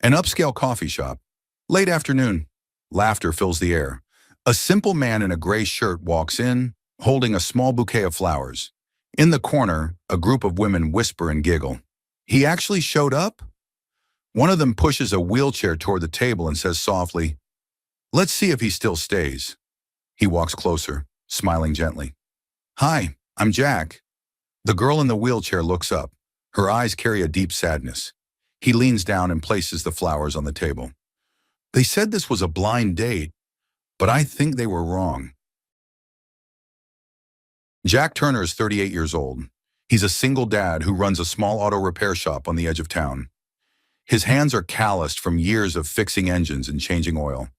An upscale coffee shop. Late afternoon. Laughter fills the air. A simple man in a gray shirt walks in, holding a small bouquet of flowers. In the corner, a group of women whisper and giggle. He actually showed up? One of them pushes a wheelchair toward the table and says softly, "Let's see if he still stays." He walks closer, smiling gently. "Hi, I'm Jack." The girl in the wheelchair looks up. Her eyes carry a deep sadness. He leans down and places the flowers on the table. "They said this was a blind date, but I think they were wrong." Jack Turner is 38 years old. He's a single dad who runs a small auto repair shop on the edge of town. His hands are calloused from years of fixing engines and changing oil.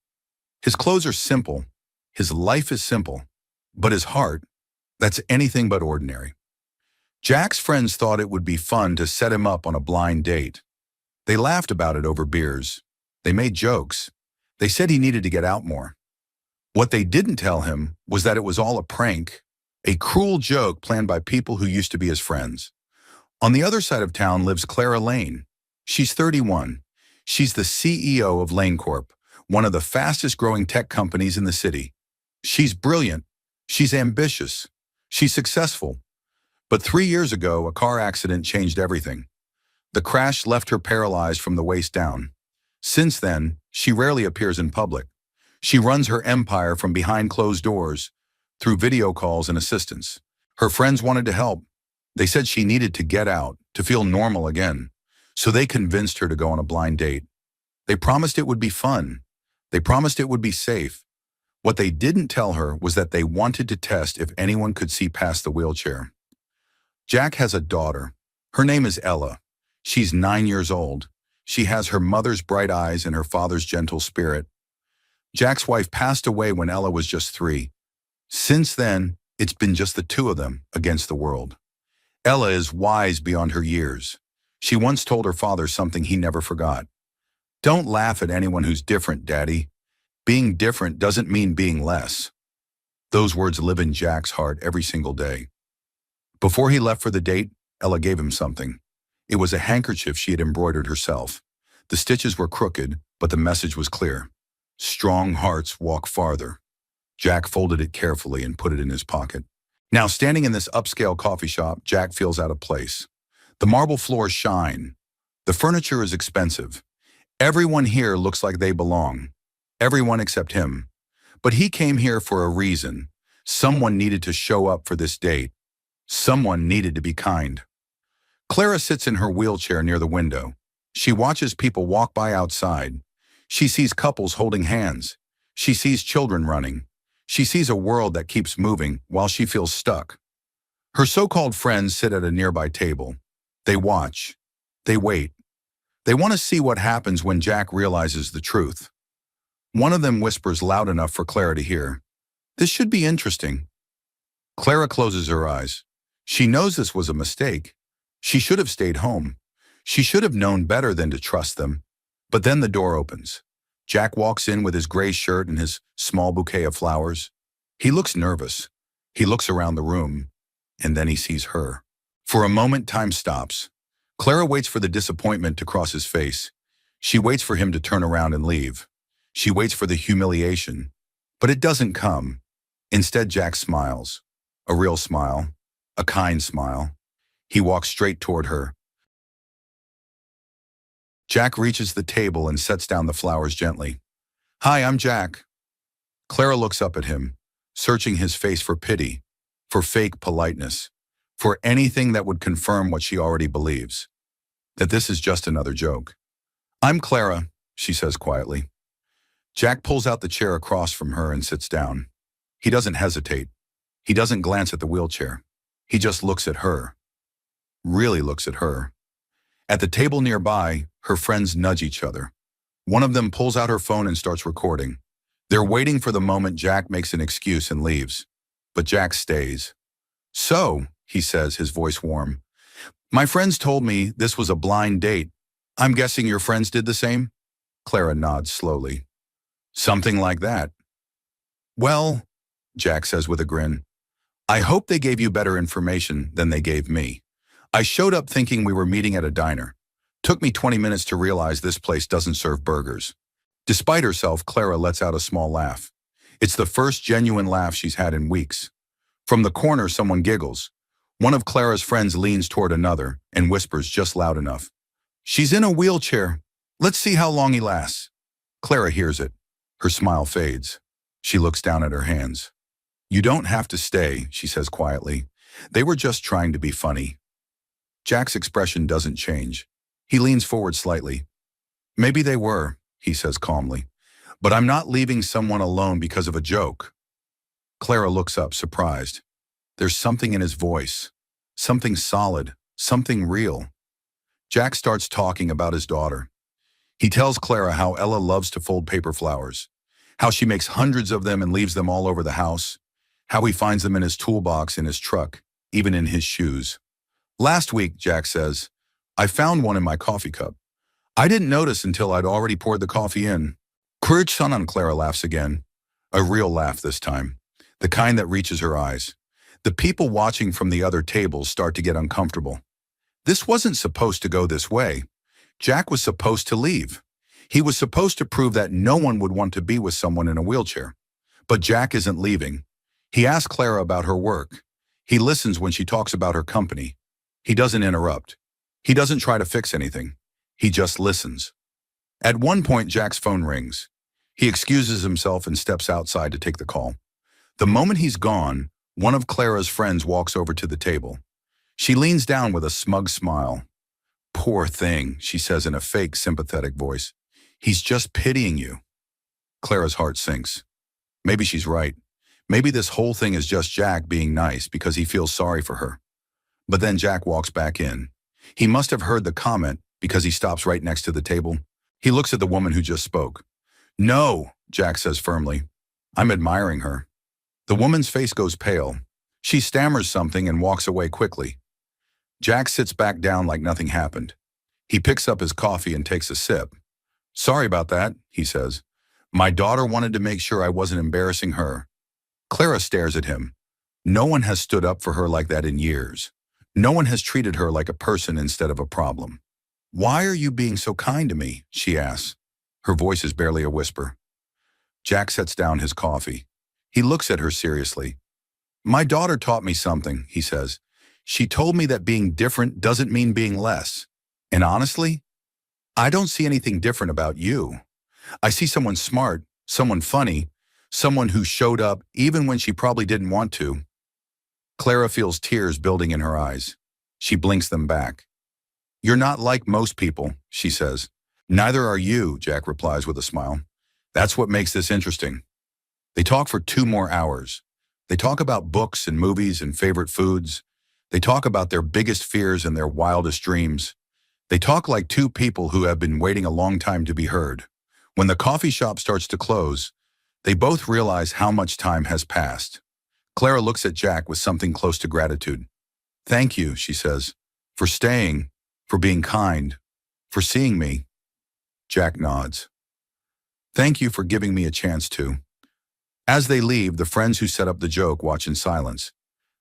His clothes are simple. His life is simple. But his heart, that's anything but ordinary. Jack's friends thought it would be fun to set him up on a blind date. They laughed about it over beers. They made jokes. They said he needed to get out more. What they didn't tell him was that it was all a prank, a cruel joke planned by people who used to be his friends. On the other side of town lives Clara Lane. She's 31. She's the CEO of Lane Corp, one of the fastest growing tech companies in the city. She's brilliant. She's ambitious. She's successful. But 3 years ago, a car accident changed everything. The crash left her paralyzed from the waist down. Since then, she rarely appears in public. She runs her empire from behind closed doors, through video calls and assistance. Her friends wanted to help. They said she needed to get out, to feel normal again. So they convinced her to go on a blind date. They promised it would be fun. They promised it would be safe. What they didn't tell her was that they wanted to test if anyone could see past the wheelchair. Jack has a daughter. Her name is Ella. She's 9 years old. She has her mother's bright eyes and her father's gentle spirit. Jack's wife passed away when Ella was just 3. Since then, it's been just the two of them against the world. Ella is wise beyond her years. She once told her father something he never forgot. "Don't laugh at anyone who's different, Daddy. Being different doesn't mean being less." Those words live in Jack's heart every single day. Before he left for the date, Ella gave him something. It was a handkerchief she had embroidered herself. The stitches were crooked, but the message was clear. Strong hearts walk farther. Jack folded it carefully and put it in his pocket. Now, standing in this upscale coffee shop, Jack feels out of place. The marble floors shine. The furniture is expensive. Everyone here looks like they belong. Everyone except him. But he came here for a reason. Someone needed to show up for this date. Someone needed to be kind. Clara sits in her wheelchair near the window. She watches people walk by outside. She sees couples holding hands. She sees children running. She sees a world that keeps moving while she feels stuck. Her so-called friends sit at a nearby table. They watch. They wait. They want to see what happens when Jack realizes the truth. One of them whispers loud enough for Clara to hear, "This should be interesting." Clara closes her eyes. She knows this was a mistake. She should have stayed home. She should have known better than to trust them. But then the door opens. Jack walks in with his gray shirt and his small bouquet of flowers. He looks nervous. He looks around the room, and then he sees her. For a moment, time stops. Clara waits for the disappointment to cross his face. She waits for him to turn around and leave. She waits for the humiliation. But it doesn't come. Instead, Jack smiles. A real smile. A kind smile. He walks straight toward her. Jack reaches the table and sets down the flowers gently. "Hi, I'm Jack." Clara looks up at him, searching his face for pity, for fake politeness, for anything that would confirm what she already believes, that this is just another joke. "I'm Clara," she says quietly. Jack pulls out the chair across from her and sits down. He doesn't hesitate. He doesn't glance at the wheelchair. He just looks at her. Really looks at her. At the table nearby, her friends nudge each other. One of them pulls out her phone and starts recording. They're waiting for the moment Jack makes an excuse and leaves. But Jack stays. "So," he says, his voice warm, "my friends told me this was a blind date. I'm guessing your friends did the same?" Clara nods slowly. "Something like that." "Well," Jack says with a grin, "I hope they gave you better information than they gave me. I showed up thinking we were meeting at a diner. Took me 20 minutes to realize this place doesn't serve burgers. Despite herself, Clara lets out a small laugh. It's the first genuine laugh she's had in weeks. From the corner, someone giggles. One of Clara's friends leans toward another and whispers just loud enough. She's in a wheelchair. Let's see how long he lasts. Clara hears it. Her smile fades. She looks down at her hands. You don't have to stay, she says quietly. They were just trying to be funny. Jack's expression doesn't change. He leans forward slightly. Maybe they were, he says calmly. But I'm not leaving someone alone because of a joke. Clara looks up, surprised. There's something in his voice. Something solid. Something real. Jack starts talking about his daughter. He tells Clara how Ella loves to fold paper flowers, how she makes hundreds of them and leaves them all over the house, how he finds them in his toolbox, in his truck, even in his shoes. Last week, Jack says, I found one in my coffee cup. I didn't notice until I'd already poured the coffee in. Courage-san, Clara laughs again. A real laugh this time, the kind that reaches her eyes. The people watching from the other tables start to get uncomfortable. This wasn't supposed to go this way. Jack was supposed to leave. He was supposed to prove that no one would want to be with someone in a wheelchair. But Jack isn't leaving. He asks Clara about her work. He listens when she talks about her company. He doesn't interrupt. He doesn't try to fix anything. He just listens. At one point, Jack's phone rings. He excuses himself and steps outside to take the call. The moment he's gone, one of Clara's friends walks over to the table. She leans down with a smug smile. Poor thing, she says in a fake, sympathetic voice. He's just pitying you. Clara's heart sinks. Maybe she's right. Maybe this whole thing is just Jack being nice because he feels sorry for her. But then Jack walks back in. He must have heard the comment because he stops right next to the table. He looks at the woman who just spoke. No, Jack says firmly. I'm admiring her. The woman's face goes pale. She stammers something and walks away quickly. Jack sits back down like nothing happened. He picks up his coffee and takes a sip. Sorry about that, he says. My daughter wanted to make sure I wasn't embarrassing her. Clara stares at him. No one has stood up for her like that in years. No one has treated her like a person instead of a problem. Why are you being so kind to me? She asks. Her voice is barely a whisper. Jack sets down his coffee. He looks at her seriously. My daughter taught me something, he says. She told me that being different doesn't mean being less. And honestly, I don't see anything different about you. I see someone smart, someone funny, someone who showed up even when she probably didn't want to. Clara feels tears building in her eyes. She blinks them back. You're not like most people, she says. Neither are you, Jack replies with a smile. That's what makes this interesting. They talk for 2 more hours. They talk about books and movies and favorite foods. They talk about their biggest fears and their wildest dreams. They talk like 2 people who have been waiting a long time to be heard. When the coffee shop starts to close, they both realize how much time has passed. Clara looks at Jack with something close to gratitude. Thank you, she says, for staying, for being kind, for seeing me. Jack nods. Thank you for giving me a chance to. As they leave, the friends who set up the joke watch in silence.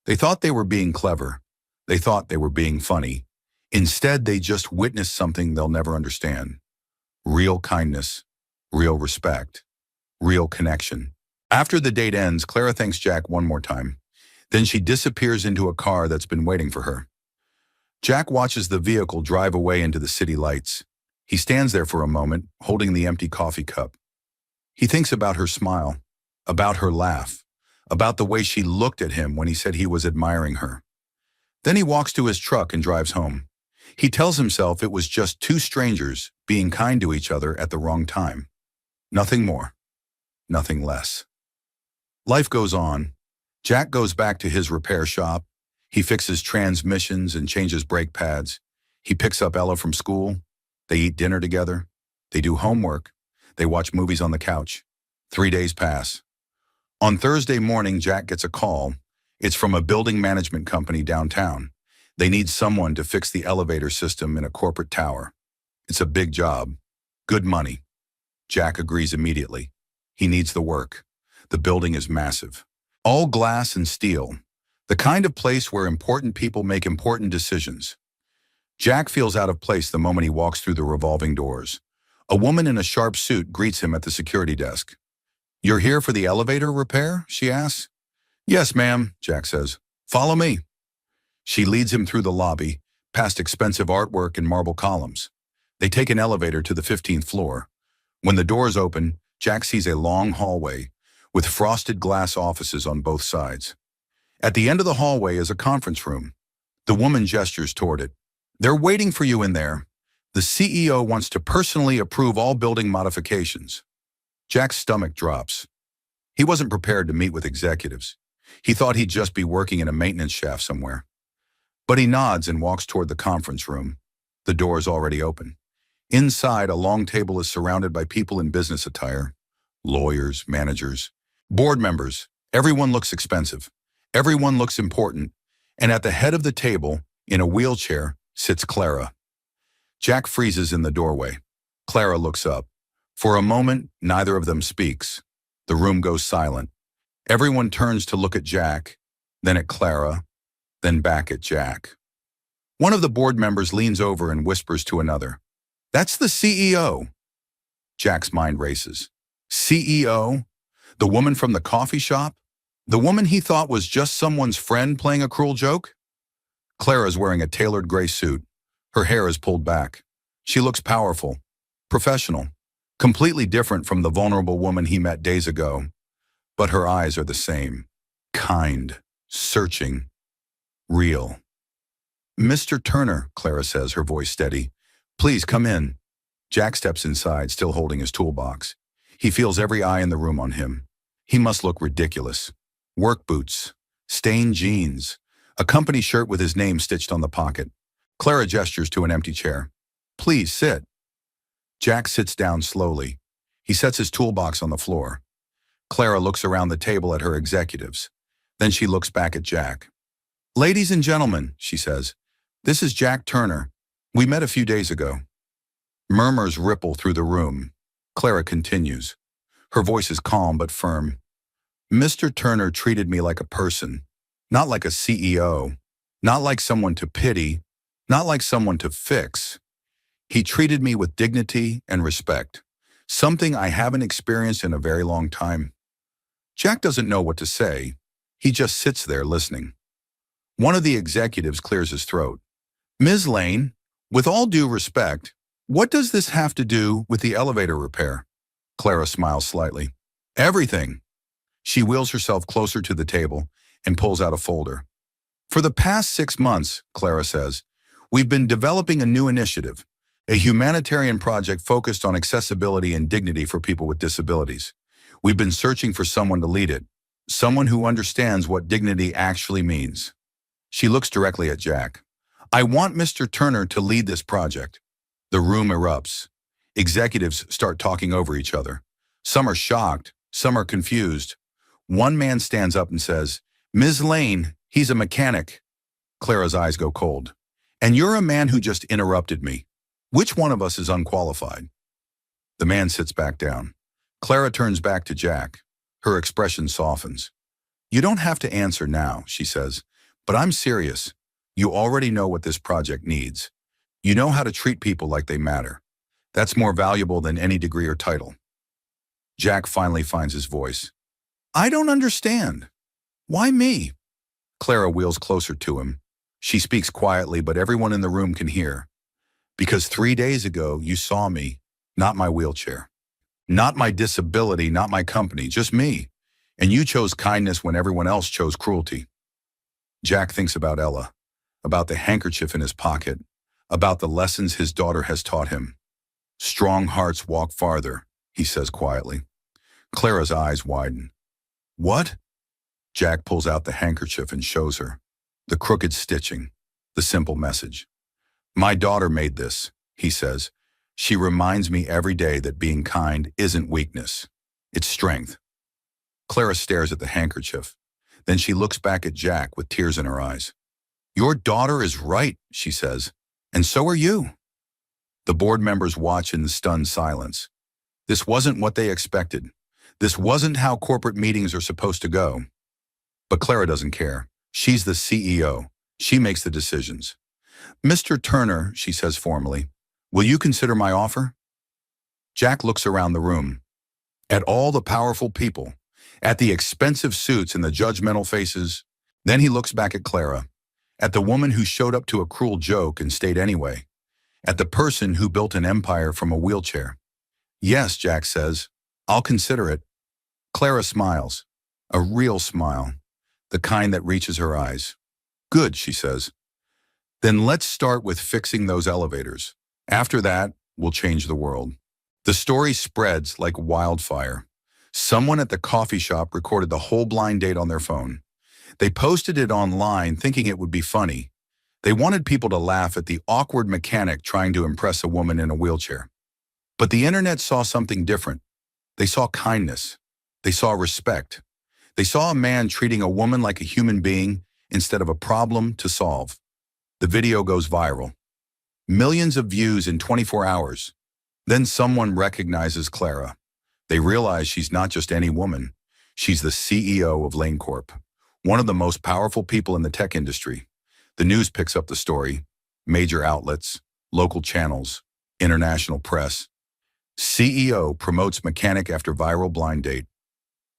They thought they were being clever. They thought they were being funny. Instead, they just witnessed something they'll never understand. Real kindness, real respect, real connection. After the date ends, Clara thanks Jack one more time. Then she disappears into a car that's been waiting for her. Jack watches the vehicle drive away into the city lights. He stands there for a moment, holding the empty coffee cup. He thinks about her smile, about her laugh, about the way she looked at him when he said he was admiring her. Then he walks to his truck and drives home. He tells himself it was just 2 strangers being kind to each other at the wrong time. Nothing more, nothing less. Life goes on. Jack goes back to his repair shop. He fixes transmissions and changes brake pads. He picks up Ella from school. They eat dinner together. They do homework. They watch movies on the couch. 3 days pass. On Thursday morning, Jack gets a call. It's from a building management company downtown. They need someone to fix the elevator system in a corporate tower. It's a big job. Good money. Jack agrees immediately. He needs the work. The building is massive. All glass and steel. The kind of place where important people make important decisions. Jack feels out of place the moment he walks through the revolving doors. A woman in a sharp suit greets him at the security desk. "You're here for the elevator repair?" she asks. "Yes, ma'am," Jack says. "Follow me." She leads him through the lobby, past expensive artwork and marble columns. They take an elevator to the 15th floor. When the doors open, Jack sees a long hallway with frosted glass offices on both sides. At the end of the hallway is a conference room. The woman gestures toward it. "They're waiting for you in there. The CEO wants to personally approve all building modifications." Jack's stomach drops. He wasn't prepared to meet with executives. He thought he'd just be working in a maintenance shaft somewhere. But he nods and walks toward the conference room. The door is already open. Inside, a long table is surrounded by people in business attire. Lawyers, managers, board members. Everyone looks expensive. Everyone looks important. And at the head of the table, in a wheelchair, sits Clara. Jack freezes in the doorway. Clara looks up. For a moment, neither of them speaks. The room goes silent. Everyone turns to look at Jack, then at Clara, then back at Jack. One of the board members leans over and whispers to another, "That's the CEO." Jack's mind races. CEO? The woman from the coffee shop? The woman he thought was just someone's friend playing a cruel joke? Clara's wearing a tailored gray suit. Her hair is pulled back. She looks powerful, professional, completely different from the vulnerable woman he met days ago. But her eyes are the same. Kind, searching, real. "Mr. Turner," Clara says, her voice steady. "Please come in." Jack steps inside, still holding his toolbox. He feels every eye in the room on him. He must look ridiculous. Work boots, stained jeans, a company shirt with his name stitched on the pocket. Clara gestures to an empty chair. "Please sit." Jack sits down slowly. He sets his toolbox on the floor. Clara looks around the table at her executives. Then she looks back at Jack. "Ladies and gentlemen," she says, "this is Jack Turner. We met a few days ago." Murmurs ripple through the room. Clara continues. Her voice is calm but firm. "Mr. Turner treated me like a person, not like a CEO, not like someone to pity, not like someone to fix. He treated me with dignity and respect, something I haven't experienced in a very long time." Jack doesn't know what to say. He just sits there listening. One of the executives clears his throat. "Ms. Lane, with all due respect, what does this have to do with the elevator repair?" Clara smiles slightly. "Everything." She wheels herself closer to the table and pulls out a folder. "For the past 6 months," Clara says, "we've been developing a new initiative, a humanitarian project focused on accessibility and dignity for people with disabilities. We've been searching for someone to lead it, someone who understands what dignity actually means." She looks directly at Jack. "I want Mr. Turner to lead this project." The room erupts. Executives start talking over each other. Some are shocked, some are confused. One man stands up and says, "Ms. Lane, he's a mechanic." Clara's eyes go cold. "And you're a man who just interrupted me. Which one of us is unqualified?" The man sits back down. Clara turns back to Jack. Her expression softens. "You don't have to answer now," she says, "but I'm serious. You already know what this project needs. You know how to treat people like they matter. That's more valuable than any degree or title." Jack finally finds his voice. "I don't understand. Why me?" Clara wheels closer to him. She speaks quietly, but everyone in the room can hear. "Because 3 days ago, you saw me, not my wheelchair. Not my disability, not my company, just me. And you chose kindness when everyone else chose cruelty." Jack thinks about Ella, about the handkerchief in his pocket, about the lessons his daughter has taught him. "Strong hearts walk farther," he says quietly. Clara's eyes widen. "What?" Jack pulls out the handkerchief and shows her. The crooked stitching, the simple message. "My daughter made this," he says. "She reminds me every day that being kind isn't weakness. It's strength." Clara stares at the handkerchief. Then she looks back at Jack with tears in her eyes. "Your daughter is right," she says, "and so are you." The board members watch in stunned silence. This wasn't what they expected. This wasn't how corporate meetings are supposed to go. But Clara doesn't care. She's the CEO. She makes the decisions. "Mr. Turner," she says formally, "will you consider my offer?" Jack looks around the room, at all the powerful people, at the expensive suits and the judgmental faces. Then he looks back at Clara, at the woman who showed up to a cruel joke and stayed anyway, at the person who built an empire from a wheelchair. "Yes," Jack says, "I'll consider it." Clara smiles, a real smile, the kind that reaches her eyes. "Good," she says. "Then let's start with fixing those elevators. After that, we'll change the world." The story spreads like wildfire. Someone at the coffee shop recorded the whole blind date on their phone. They posted it online thinking it would be funny. They wanted people to laugh at the awkward mechanic trying to impress a woman in a wheelchair. But the internet saw something different. They saw kindness. They saw respect. They saw a man treating a woman like a human being instead of a problem to solve. The video goes viral. Millions of views in 24 hours. Then someone recognizes Clara. They realize she's not just any woman. She's the CEO of Lane Corp, one of the most powerful people in the tech industry. The news picks up the story. Major outlets, local channels, international press. CEO promotes mechanic after viral blind date.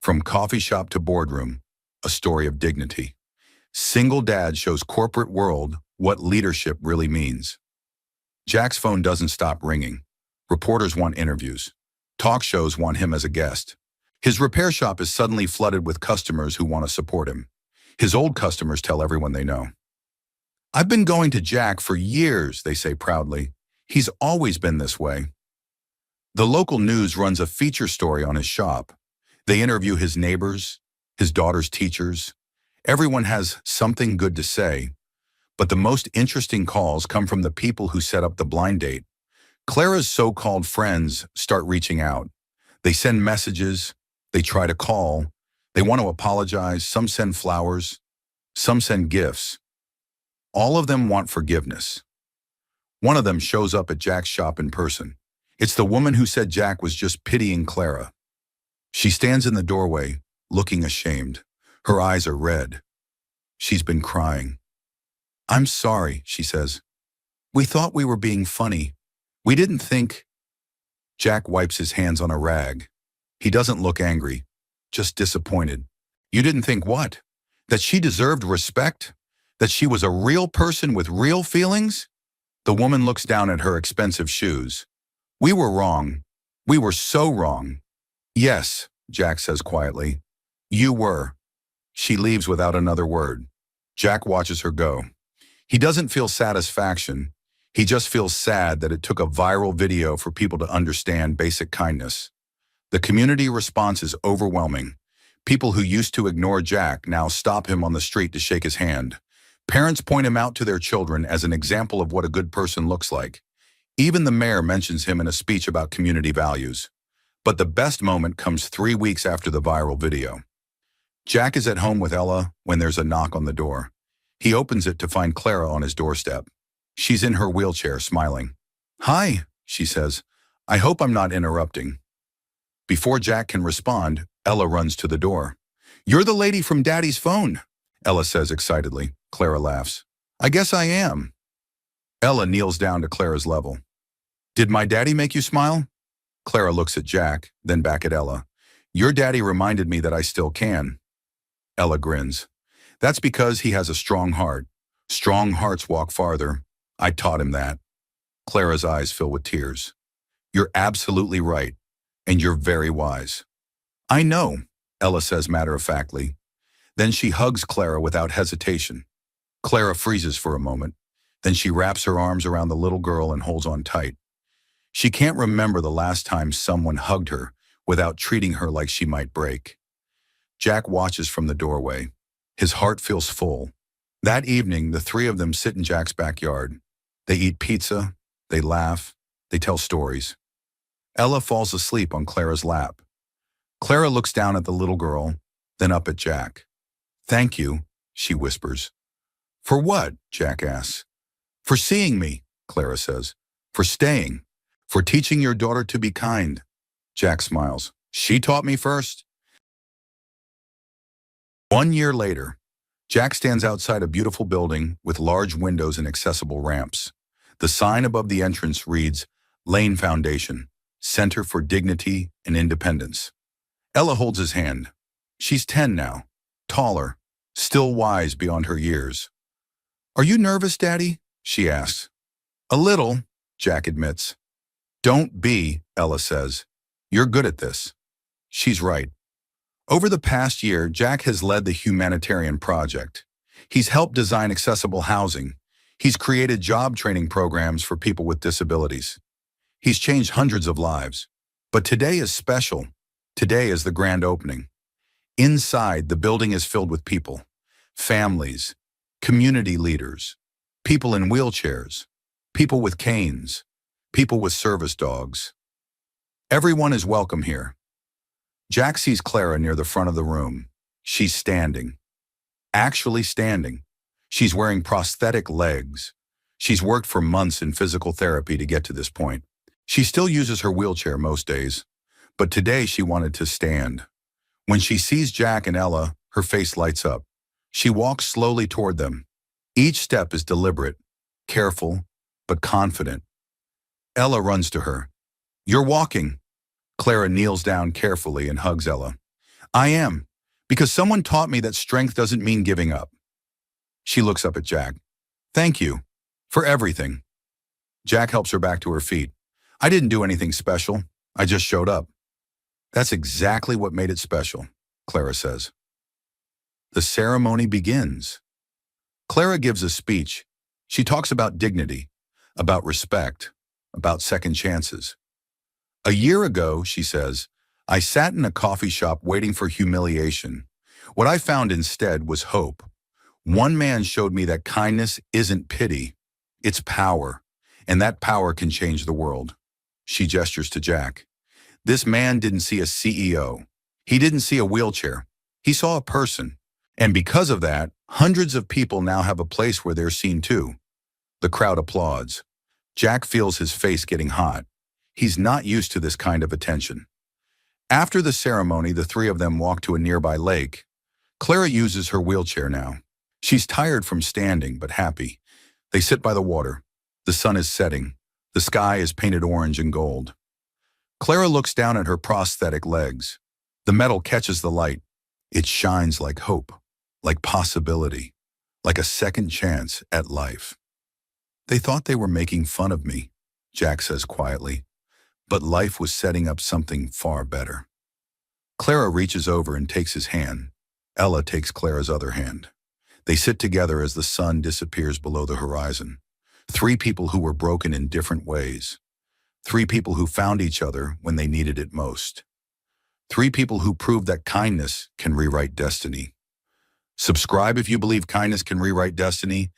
From coffee shop to boardroom, a story of dignity. Single dad shows corporate world what leadership really means. Jack's phone doesn't stop ringing. Reporters want interviews. Talk shows want him as a guest. His repair shop is suddenly flooded with customers who want to support him. His old customers tell everyone they know. "I've been going to Jack for years," they say proudly. "He's always been this way." The local news runs a feature story on his shop. They interview his neighbors, his daughter's teachers. Everyone has something good to say, but the most interesting calls come from the people who set up the blind date. Clara's so-called friends start reaching out. They send messages, they try to call, they want to apologize, some send flowers, some send gifts. All of them want forgiveness. One of them shows up at Jack's shop in person. It's the woman who said Jack was just pitying Clara. She stands in the doorway, looking ashamed. Her eyes are red. She's been crying. "I'm sorry," she says. "We thought we were being funny. We didn't think." Jack wipes his hands on a rag. He doesn't look angry, just disappointed. "You didn't think what? That she deserved respect? That she was a real person with real feelings?" The woman looks down at her expensive shoes. "We were wrong. We were so wrong." "Yes," Jack says quietly. "You were." She leaves without another word. Jack watches her go. He doesn't feel satisfaction. He just feels sad that it took a viral video for people to understand basic kindness. The community response is overwhelming. People who used to ignore Jack now stop him on the street to shake his hand. Parents point him out to their children as an example of what a good person looks like. Even the mayor mentions him in a speech about community values. But the best moment comes 3 weeks after the viral video. Jack is at home with Ella when there's a knock on the door. He opens it to find Clara on his doorstep. She's in her wheelchair, smiling. "Hi," she says. "I hope I'm not interrupting." Before Jack can respond, Ella runs to the door. "You're the lady from Daddy's phone," Ella says excitedly. Clara laughs. "I guess I am." Ella kneels down to Clara's level. "Did my daddy make you smile?" Clara looks at Jack, then back at Ella. "Your daddy reminded me that I still can." Ella grins. "That's because he has a strong heart. Strong hearts walk farther. I taught him that." Clara's eyes fill with tears. "You're absolutely right, and you're very wise." "I know," Ella says matter-of-factly. Then she hugs Clara without hesitation. Clara freezes for a moment. Then she wraps her arms around the little girl and holds on tight. She can't remember the last time someone hugged her without treating her like she might break. Jack watches from the doorway. His heart feels full. That evening, the three of them sit in Jack's backyard. They eat pizza, they laugh, they tell stories. Ella falls asleep on Clara's lap. Clara looks down at the little girl, then up at Jack. "Thank you," she whispers. "For what?" Jack asks. "For seeing me," Clara says. "For staying. For teaching your daughter to be kind." Jack smiles. "She taught me first." 1 year later, Jack stands outside a beautiful building with large windows and accessible ramps. The sign above the entrance reads, Lane Foundation, Center for Dignity and Independence. Ella holds his hand. She's 10 now, taller, still wise beyond her years. Are you nervous, Daddy? She asks. A little, Jack admits. Don't be, Ella says. You're good at this. She's right. Over the past year, Jack has led the humanitarian project. He's helped design accessible housing. He's created job training programs for people with disabilities. He's changed hundreds of lives. But today is special. Today is the grand opening. Inside, the building is filled with people, families, community leaders, people in wheelchairs, people with canes, people with service dogs. Everyone is welcome here. Jack sees Clara near the front of the room. She's standing. Actually standing. She's wearing prosthetic legs. She's worked for months in physical therapy to get to this point. She still uses her wheelchair most days, but today she wanted to stand. When she sees Jack and Ella, her face lights up. She walks slowly toward them. Each step is deliberate, careful, but confident. Ella runs to her. You're walking. Clara kneels down carefully and hugs Ella. I am, because someone taught me that strength doesn't mean giving up. She looks up at Jack. Thank you for everything. Jack helps her back to her feet. I didn't do anything special. I just showed up. That's exactly what made it special, Clara says. The ceremony begins. Clara gives a speech. She talks about dignity, about respect, about second chances. A year ago, she says, I sat in a coffee shop waiting for humiliation. What I found instead was hope. One man showed me that kindness isn't pity, it's power, and that power can change the world. She gestures to Jack. This man didn't see a CEO. He didn't see a wheelchair. He saw a person. And because of that, hundreds of people now have a place where they're seen too. The crowd applauds. Jack feels his face getting hot. He's not used to this kind of attention. After the ceremony, the three of them walk to a nearby lake. Clara uses her wheelchair now. She's tired from standing, but happy. They sit by the water. The sun is setting. The sky is painted orange and gold. Clara looks down at her prosthetic legs. The metal catches the light. It shines like hope, like possibility, like a second chance at life. They thought they were making fun of me, Jack says quietly, but life was setting up something far better. Clara reaches over and takes his hand. Ella takes Clara's other hand. They sit together as the sun disappears below the horizon. Three people who were broken in different ways. Three people who found each other when they needed it most. Three people who proved that kindness can rewrite destiny. Subscribe if you believe kindness can rewrite destiny.